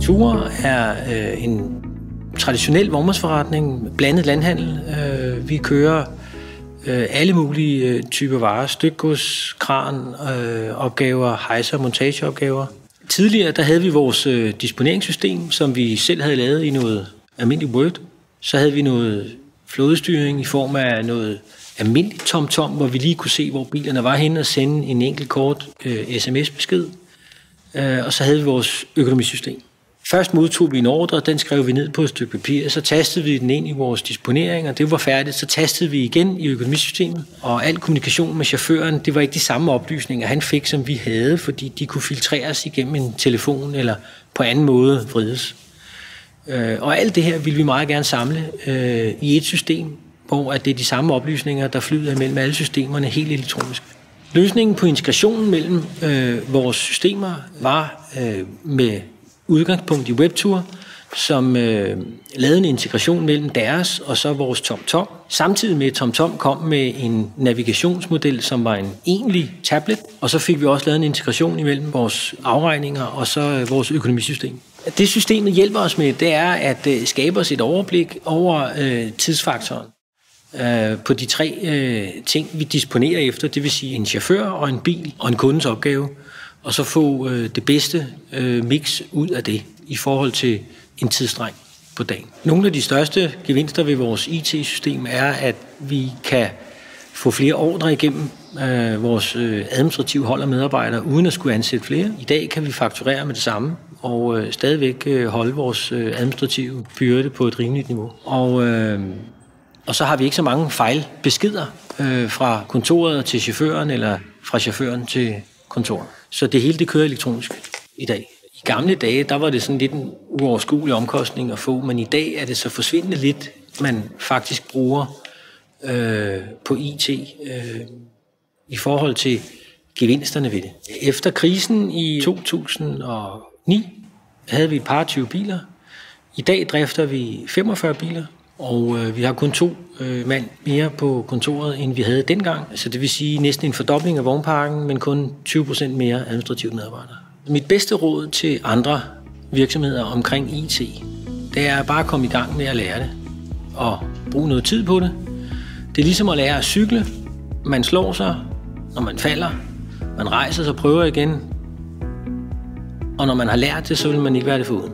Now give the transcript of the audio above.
Ture er en traditionel vognmandsforretning, blandet landhandel. Vi kører alle mulige typer varer, stykgods, kran, opgaver, hejser, montageopgaver. Tidligere der havde vi vores disponeringssystem, som vi selv havde lavet i noget almindeligt Word. Så havde vi noget flådestyring i form af noget almindeligt TomTom, hvor vi lige kunne se, hvor bilerne var henne og sende en enkelt kort sms-besked. Og så havde vi vores økonomisystem. Først modtog vi en ordre, den skrev vi ned på et stykke papir, så tastede vi den ind i vores disponering, og det var færdigt. Så tastede vi igen i økonomisystemet, og al kommunikation med chaufføren, det var ikke de samme oplysninger, han fik, som vi havde, fordi de kunne filtreres igennem en telefon eller på anden måde vrides. Og alt det her ville vi meget gerne samle i et system, hvor det er de samme oplysninger, der flyder mellem alle systemerne helt elektronisk. Løsningen på integrationen mellem vores systemer var med udgangspunkt i WebTour, som lavede en integration mellem deres og så vores TomTom. Samtidig med, at TomTom kom med en navigationsmodel, som var en egentlig tablet, og så fik vi også lavet en integration imellem vores afregninger og så vores økonomisystem. Det systemet hjælper os med, det er at skabe os et overblik over tidsfaktoren på de tre ting, vi disponerer efter, det vil sige en chauffør og en bil og en kundens opgave, og så få det bedste mix ud af det i forhold til en tidsstreng på dagen. Nogle af de største gevinster ved vores IT-system er, at vi kan få flere ordre igennem vores administrative hold af medarbejdere, uden at skulle ansætte flere. I dag kan vi fakturere med det samme, og stadigvæk holde vores administrative byrde på et rimeligt niveau. Og så har vi ikke så mange fejlbeskeder fra kontoret til chaufføren, eller fra chaufføren til kontoret. Så det hele det kører elektronisk i dag. I gamle dage, der var det sådan lidt en uoverskuelig omkostning at få, men i dag er det så forsvindende lidt, man faktisk bruger på IT i forhold til gevinsterne ved det. Efter krisen i 2009 havde vi et par 20 biler. I dag drifter vi 45 biler, og vi har kun 2 mand mere på kontoret, end vi havde dengang. Så det vil sige næsten en fordobling af vognparken, men kun 20% mere administrative medarbejdere. Mit bedste råd til andre virksomheder omkring IT, det er bare at komme i gang med at lære det og bruge noget tid på det. Det er ligesom at lære at cykle. Man slår sig, når man falder. Man rejser sig og prøver igen. Og når man har lært det, så vil man ikke være det foruden.